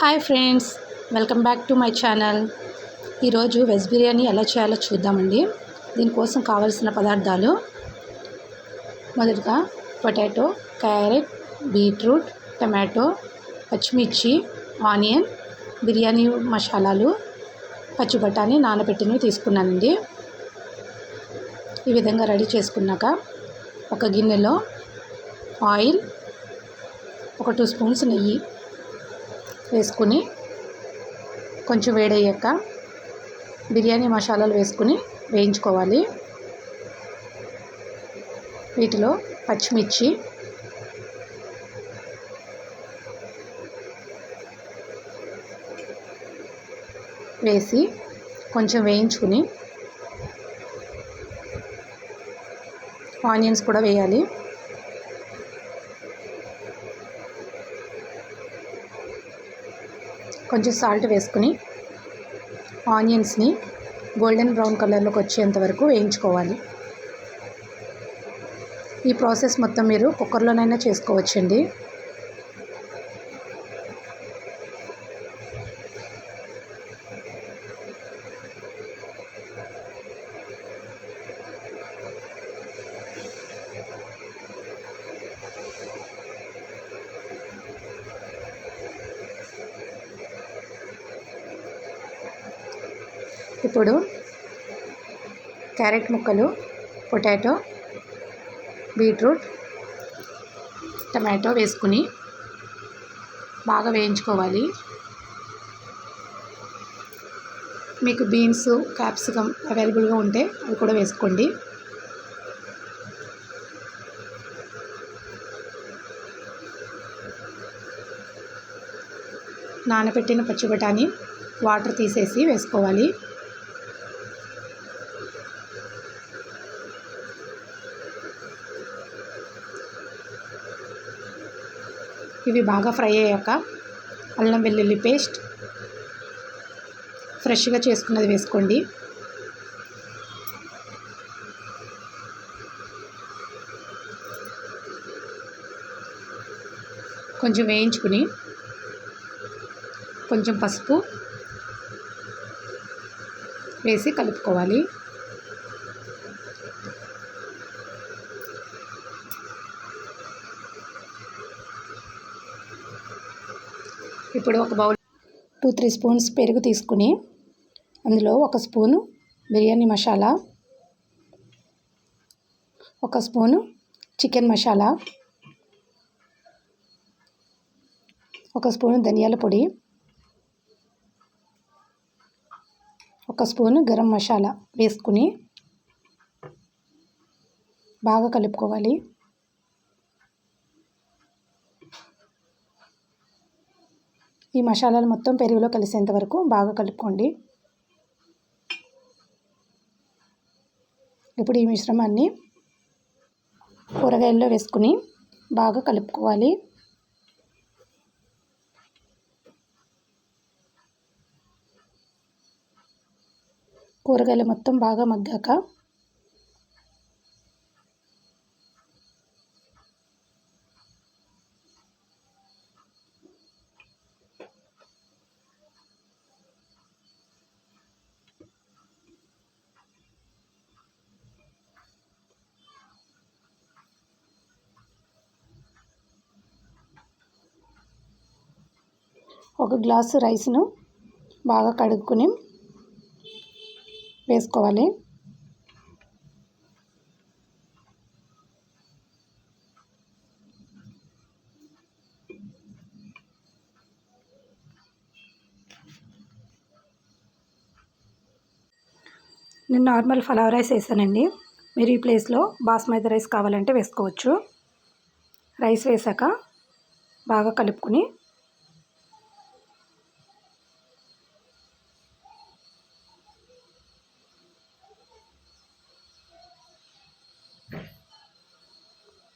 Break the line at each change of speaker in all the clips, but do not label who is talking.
Hi friends, welcome back to my channel. ఈరోజు veg biryani ఎలా చేయాలో చూద్దామండి. దీనికోసం కావాల్సిన పదార్థాలు: మొదటగా పొటాటో, క్యారెట్, బీట్రూట్, టమాటో, పచ్చిమిర్చి, ఆనియన్, బిర్యానీ మసాలాలు, పచ్చి బఠానీ నానబెట్టినవి తీసుకున్నానండి. ఈ విధంగా రెడీ చేసుకున్నాక ఒక గిన్నెలో ఆయిల్, ఒక 2 స్పూన్స్ నెయ్యి వేసుకుని కొంచెం వేడయ్యాక బిర్యానీ మసాలాలు వేసుకుని వేయించుకోవాలి. వీటిలో పచ్చిమిర్చి, వేసి కొంచెం వేయించుకుని ఆనియన్స్ కూడా వేయాలి. కొంచెం సాల్ట్ వేసుకుని ఆనియన్స్ని గోల్డెన్ బ్రౌన్ కలర్లోకి వచ్చేంత వరకు వేయించుకోవాలి. ఈ ప్రాసెస్ మొత్తం మీరు కుక్కర్లోనైనా చేసుకోవచ్చండి. ఇప్పుడు క్యారెట్ ముక్కలు, పొటాటో, బీట్రూట్, టమాటో వేసుకుని బాగా వేయించుకోవాలి. మీకు బీన్స్, క్యాప్సికమ్ అవైలబుల్గా ఉంటే అవి కూడా వేసుకోండి. నానబెట్టిన పచ్చి బఠానీ వాటర్ తీసేసి వేసుకోవాలి. ఇవి బాగా ఫ్రై అయ్యాక అల్లం వెల్లుల్లి పేస్ట్ ఫ్రెష్గా చేసుకున్నది వేసుకోండి. కొంచెం వేయించుకుని కొంచెం పసుపు వేసి కలుపుకోవాలి. ఇప్పుడు ఒక బౌల్ 2-3 స్పూన్స్ పెరుగు తీసుకుని అందులో 1 spoon biryani masala, 1 spoon chicken masala, 1 spoon ధనియాల పొడి, 1 స్పూను గరం మసాలా వేసుకుని బాగా కలుపుకోవాలి. ఈ మసాలాలు మొత్తం పెరుగులో కలిసేంత వరకు బాగా కలుపుకోండి. ఇప్పుడు ఈ మిశ్రమాన్ని కూరగాయల్లో వేసుకుని బాగా కలుపుకోవాలి. కూరగాయలు మొత్తం బాగా మగ్గాక ఒక గ్లాసు రైస్ను బాగా కడుక్కుని వేసుకోవాలి. నేను నార్మల్ పలావ్ రైస్ వేసానండి. మీరు ఈ ప్లేస్లో బాస్మతి రైస్ కావాలంటే వేసుకోవచ్చు. రైస్ వేసాక బాగా కలుపుకొని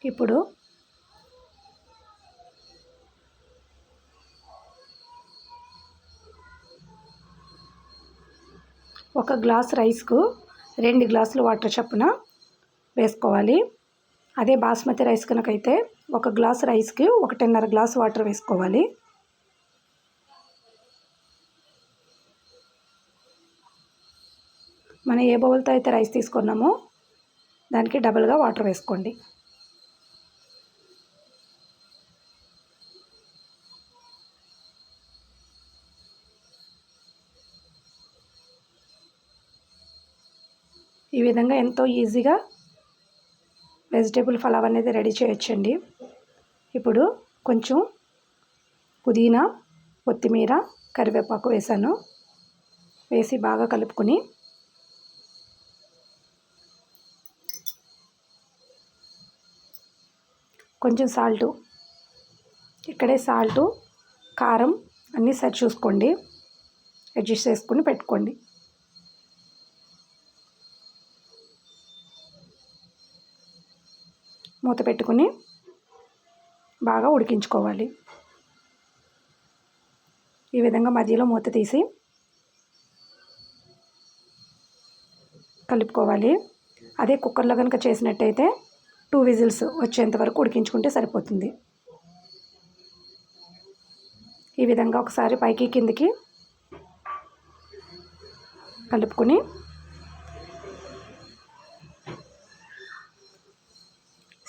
ఇప్పుడు ఒక గ్లాస్ రైస్కు 2 గ్లాసులు వాటర్ చొప్పున వేసుకోవాలి. అదే బాస్మతి రైస్ కనుకైతే 1 గ్లాస్ రైస్కి 1.5 గ్లాస్ వాటర్ వేసుకోవాలి. మనం ఏ బౌల్తో అయితే రైస్ తీసుకున్నామో దానికి డబుల్గా వాటర్ వేసుకోండి. ఈ విధంగా ఎంతో ఈజీగా వెజిటేబుల్ పలావ్ అనేది రెడీ చేయొచ్చండి. ఇప్పుడు కొంచెం పుదీనా, కొత్తిమీర, కరివేపాకు వేసాను. వేసి బాగా కలుపుకొని కొంచెం సాల్టు, ఇక్కడే సాల్టు కారం అన్నీ సరి చూసుకోండి, అడ్జస్ట్ చేసుకొని పెట్టుకోండి. మూత పెట్టుకుని బాగా ఉడికించుకోవాలి. ఈ విధంగా మధ్యలో మూత తీసి కలుపుకోవాలి. అదే కుక్కర్లో కనుక చేసినట్టయితే 2 విజిల్స్ వచ్చేంత వరకు ఉడికించుకుంటే సరిపోతుంది. ఈ విధంగా ఒకసారి పైకి కిందికి కలుపుకొని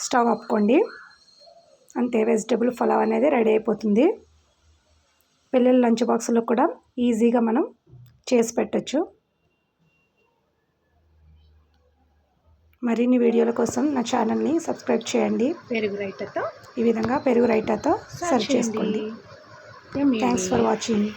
స్టవ్ ఆపుకోండి. అంతే, వెజిటేబుల్ పలావ్ అనేది రెడీ అయిపోతుంది. పిల్లల లంచ్ బాక్స్లో కూడా ఈజీగా మనం చేసి పెట్టచ్చు. మరిన్ని వీడియోల కోసం నా ఛానల్ని సబ్స్క్రైబ్ చేయండి.
పెరుగు రైతాతో
ఈ విధంగా పెరుగు రైతాతో సర్వ్ చేసుకోండి. Thanks for watching.